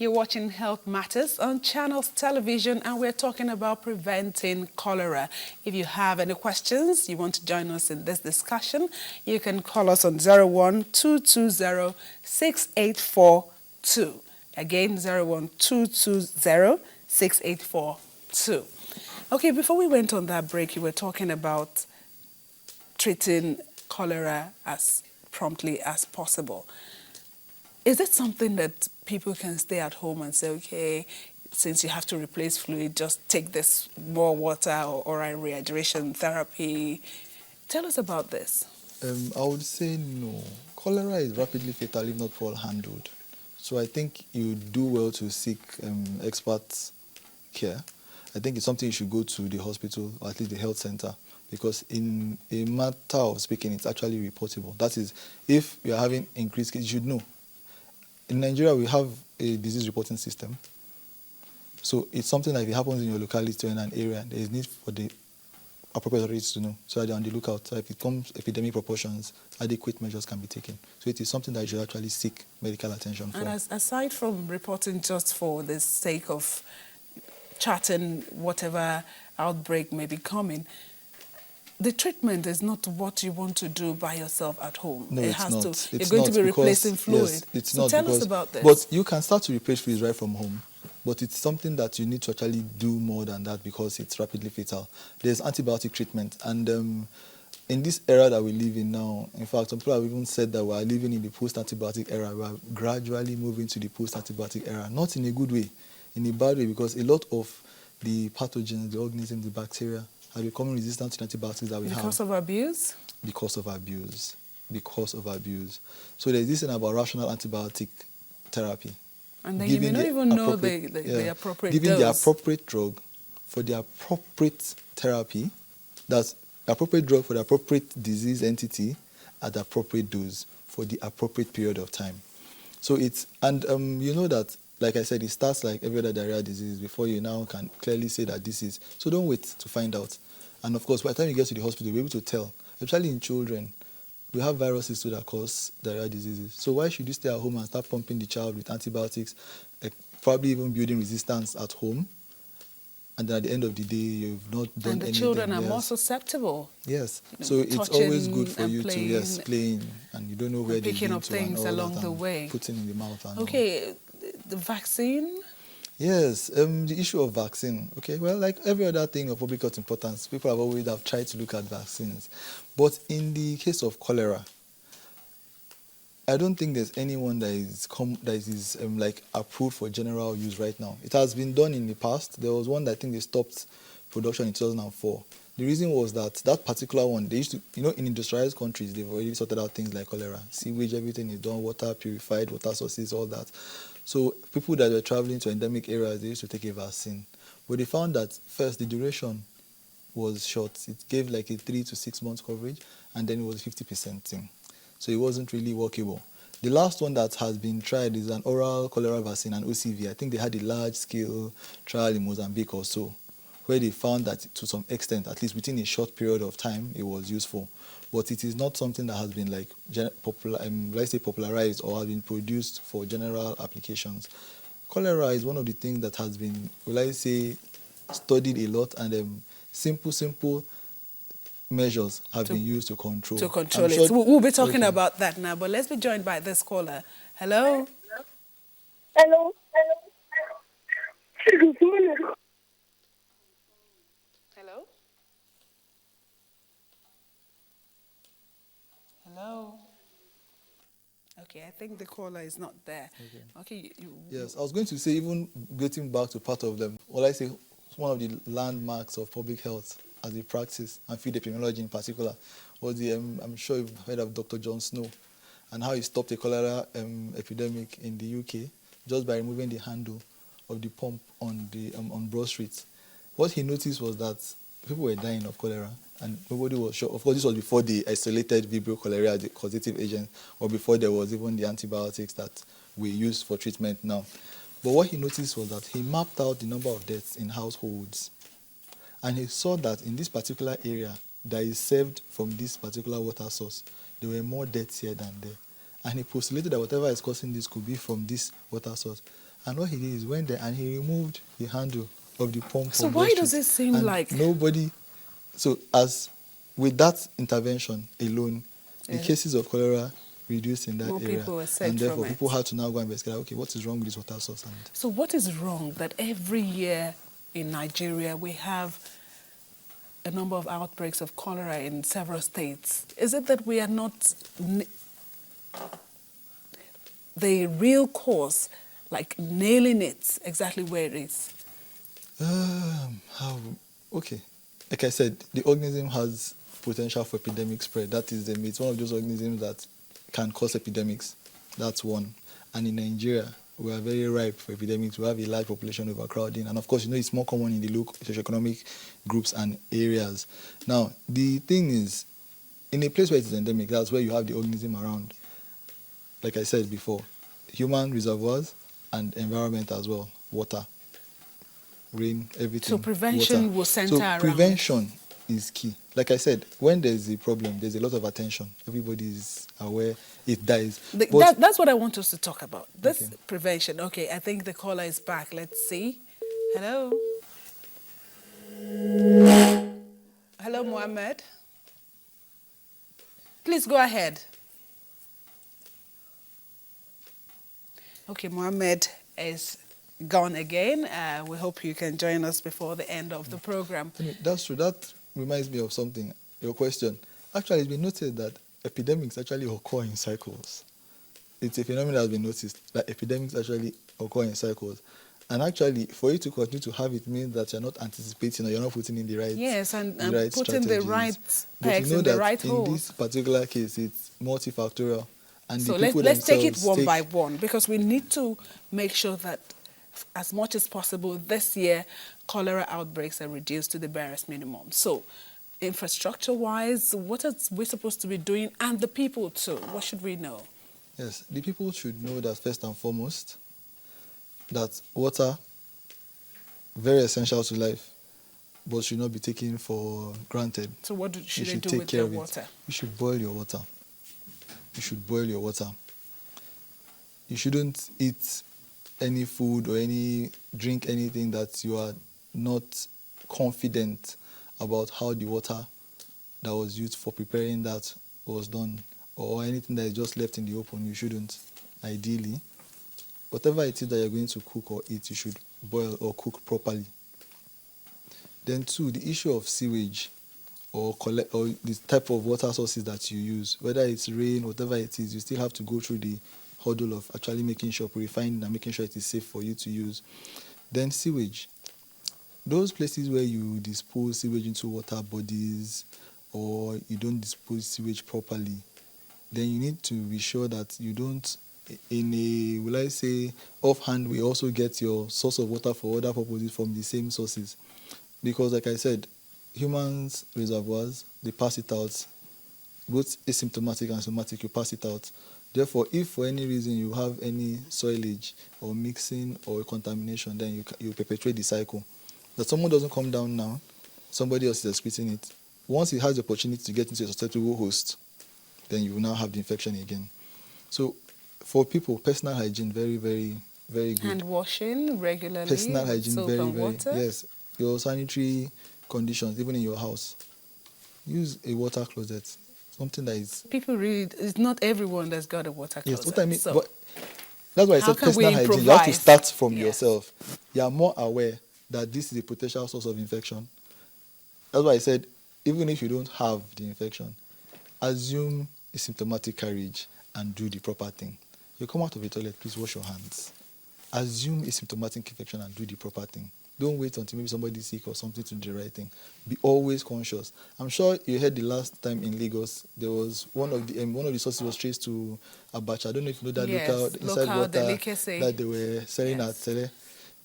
You're watching Health Matters on Channels Television, and we're talking about preventing cholera. If you have any questions, you want to join us in this discussion, you can call us on 01220 Again, 01220 Okay, before we went on that break, you were talking about treating cholera as promptly as possible. Is it something that people can stay at home and say, okay, since you have to replace fluid, just take this more water or oral rehydration therapy? Tell us about this. I would say no. Cholera is rapidly fatal if not well handled. So I think you do well to seek expert care. I think it's something you should go to the hospital or at least the health center, because in a matter of speaking, it's actually reportable. That is, if you're having increased cases, you should know. In Nigeria, we have a disease reporting system. So it's something that if it happens in your locality or in an area, there is need for the appropriate authorities to know, so that they're on the lookout. So if it comes epidemic proportions, adequate measures can be taken. So it is something that you should actually seek medical attention for. And aside from reporting just for the sake of charting whatever outbreak may be coming, the treatment is not what you want to do by yourself at home. No, it it's has not. to. It's you're going not to be replacing fluid. Yes, it's so not. Tell us about this. But you can start to replace fluids right from home. But it's something that you need to actually do more than that because it's rapidly fatal. There's antibiotic treatment. And in this era that we live in now, in fact, some people have even said that we are living in the post-antibiotic era. We are gradually moving to the post-antibiotic era. Not in a good way, in a bad way, because a lot of the pathogens, the organisms, the bacteria, are becoming resistant to antibiotics that we have. Because of abuse? Because of abuse. Because of abuse. So there's this thing about rational antibiotic therapy. And then you may not even know the appropriate giving dose. the appropriate drug for the appropriate therapy, that's the appropriate drug for the appropriate disease entity at the appropriate dose for the appropriate period of time. So it's, and you know that, like I said, it starts like every other diarrhea disease before you now can clearly say that this is. So don't wait to find out. And of course, by the time you get to the hospital, you'll be able to tell, especially in children. We have viruses too that cause diarrhea diseases. So why should you stay at home and start pumping the child with antibiotics, probably even building resistance at home, and then at the end of the day, you've not done anything. And the children are more susceptible. Yes. So it's always good for you to, playing, and you don't know where they're picking up things along the way. Putting in the mouth. And okay, the vaccine? Yes, the issue of vaccine. Okay, well, like every other thing of public health importance, people have always tried to look at vaccines. But in the case of cholera, I don't think there's anyone that is like approved for general use right now. It has been done in the past. There was one that I think they stopped production in 2004. The reason was that that particular one, they used to, in industrialized countries, they've already sorted out things like cholera, sewage, everything is done, water, purified water sources, all that. So people that were traveling to endemic areas, they used to take a vaccine. But they found that first, the duration was short. It gave like a 3 to 6 months coverage, and then it was a 50% thing. So it wasn't really workable. The last one that has been tried is an oral cholera vaccine, an OCV. I think they had a large-scale trial in Mozambique or so, where they found that to some extent, at least within a short period of time, it was useful. But it is not something that has been like popularized or has been produced for general applications. Cholera is one of the things that has been, studied a lot, and simple measures have been used to control. To control it. So we'll be talking about that now, but let's be joined by this caller. Hello? Hello? Hello? Hello? Okay, I think the caller is not there. Okay. Yes, I was going to say, even getting back to part of them, one of the landmarks of public health as a practice, and field epidemiology in particular, was the, I'm sure you've heard of Dr. John Snow, and how he stopped a cholera epidemic in the UK just by removing the handle of the pump on Broad Street. What he noticed was that people were dying of cholera, and nobody was sure. Of course, this was before the isolated Vibrio cholerae, the causative agent, or before there was even the antibiotics that we use for treatment now. But what he noticed was that he mapped out the number of deaths in households, and he saw that in this particular area that is served from this particular water source, there were more deaths here than there. And he postulated that whatever is causing this could be from this water source. And what he did is went there and he removed the handle of the pump So from why West does Street. it seem And like... nobody... So as with that intervention alone, the Yeah. cases of cholera reduced in that More area. people were saved And therefore, from it. people had to now go and investigate, okay, what is wrong with this water source? And So what is wrong that every year in Nigeria we have a number of outbreaks of cholera in several states? Is it that we are not the real cause, like nailing it exactly where it is? how? Okay. Like I said, the organism has potential for epidemic spread. That is the It's one of those organisms that can cause epidemics. That's one. And in Nigeria, we are very ripe for epidemics. We have a large population overcrowding. And of course, it's more common in the local socioeconomic groups and areas. Now, the thing is, in a place where it is endemic, that's where you have the organism around. Like I said before, human reservoirs and environment as well, water, rain, everything. So prevention water. will center So around. prevention is key. Like I said, when there's a problem, there's a lot of attention. Everybody is aware it dies. That's what I want us to talk about. This Okay. prevention. Okay, I think the caller is back. Let's see. Hello. Hello, Mohammed. Please go ahead. Okay, Mohammed is gone again. We hope you can join us before the end of the program. Anyway, that's true. That reminds me of something. Your question. Actually, it's been noted that epidemics actually occur in cycles. It's a phenomenon that has been noticed that epidemics actually occur in cycles. And actually, for you to continue to have it means that you're not anticipating or you're not putting in the right Yes, and right putting the strategies. right But pegs you know in the that right in holes. this particular case, it's multifactorial. And So the people let's take it themselves one by one, because we need to make sure that as much as possible this year, cholera outbreaks are reduced to the barest minimum. So infrastructure-wise, what are we supposed to be doing? And the people too, what should we know? Yes, the people should know that first and foremost, that water, very essential to life, but should not be taken for granted. So what should they do take with care their of it. water? You should boil your water. You should boil your water. You shouldn't eat any food or drink anything that you are not confident about how the water that was used for preparing that was done, or anything that is just left in the open. You shouldn't. Ideally, whatever it is that you're going to cook or eat, you should boil or cook properly. Then two, the issue of sewage or the type of water sources that you use, whether it's rain, whatever it is, you still have to go through the hurdle of actually making sure, purifying and making sure it is safe for you to use. Then sewage. Those places where you dispose sewage into water bodies or you don't dispose sewage properly, then you need to be sure that you don't, in a, will I say, offhand, we also get your source of water for other purposes from the same sources. Because like I said, humans' reservoirs, they pass it out, both asymptomatic and symptomatic, you pass it out. Therefore, if for any reason you have any soilage or mixing or contamination, then you perpetuate the cycle. That someone doesn't come down now, somebody else is excreting it. Once it has the opportunity to get into a susceptible host, then you will now have the infection again. So for people, personal hygiene, very, very, very good. Hand washing regularly. Personal hygiene, soap very, and very, water. yes. Your sanitary conditions, even in your house. Use a water closet, something that is... People really, it's not everyone that's got a water closet. Yes, what I mean, So but that's why I how said can we personal hygiene. You have to improvise? start from Yes. yourself. You are more aware that this is a potential source of infection. That's why I said, even if you don't have the infection, assume a symptomatic carriage and do the proper thing. You come out of the toilet, please wash your hands. Assume a symptomatic infection and do the proper thing. Don't wait until maybe somebody's sick or something to do the right thing. Be always conscious. I'm sure you heard the last time in Lagos, there was one of the sources was traced to Abacha. I don't know if you know that Yes, local inside water delicacy that they were selling Yes. at Tele.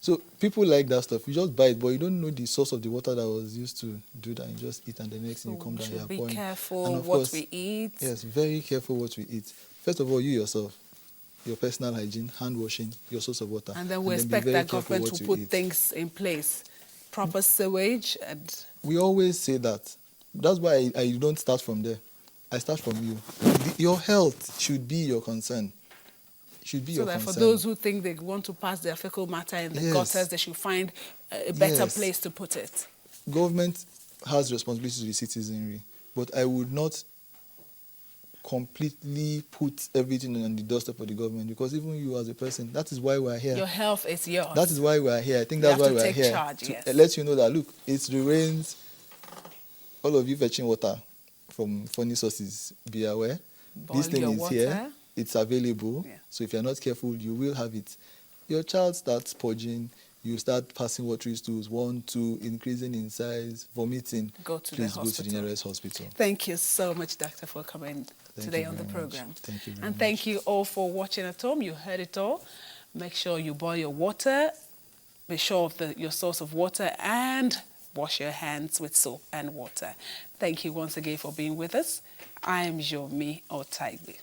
So people like that stuff. You just buy it, but you don't know the source of the water that was used to do that. You just eat, and the next thing you come we down, you should are be pouring. careful And of what course, we eat. Yes, very careful what we eat. First of all, you yourself, your personal hygiene, hand washing, your source of water. And then we be expect very that careful government what to you put eat. things in place. Proper sewage and... We always say that. That's why I don't start from there. I start from you. Your health should be your concern. should be So your that concern. for those who think they want to pass their fecal matter in the Yes. gutters, they should find a better Yes. place to put it. Government has responsibility to the citizenry, but I would not completely put everything on the doorstep of the government, because even you as a person, that is why we are here. Your health is yours. That is why we are here. I think You that's have why to we are take here. charge, To yes. let you know that, look, it's the rains. All of you fetching water from funny sources, be aware. Boil This thing your is water. here. It's available. Yeah. So if you're not careful, you will have it. Your child starts purging. You start passing watery stools, 1, 2, increasing in size, vomiting. Go to the Please go to hospital. the nearest hospital. Thank you so much, Doctor, for coming today you on the very much. program. Thank you very And much. thank you all for watching at home. You heard it all. Make sure you boil your water. Be sure of your source of water, and wash your hands with soap and water. Thank you once again for being with us. I am Yomi Otaigbe.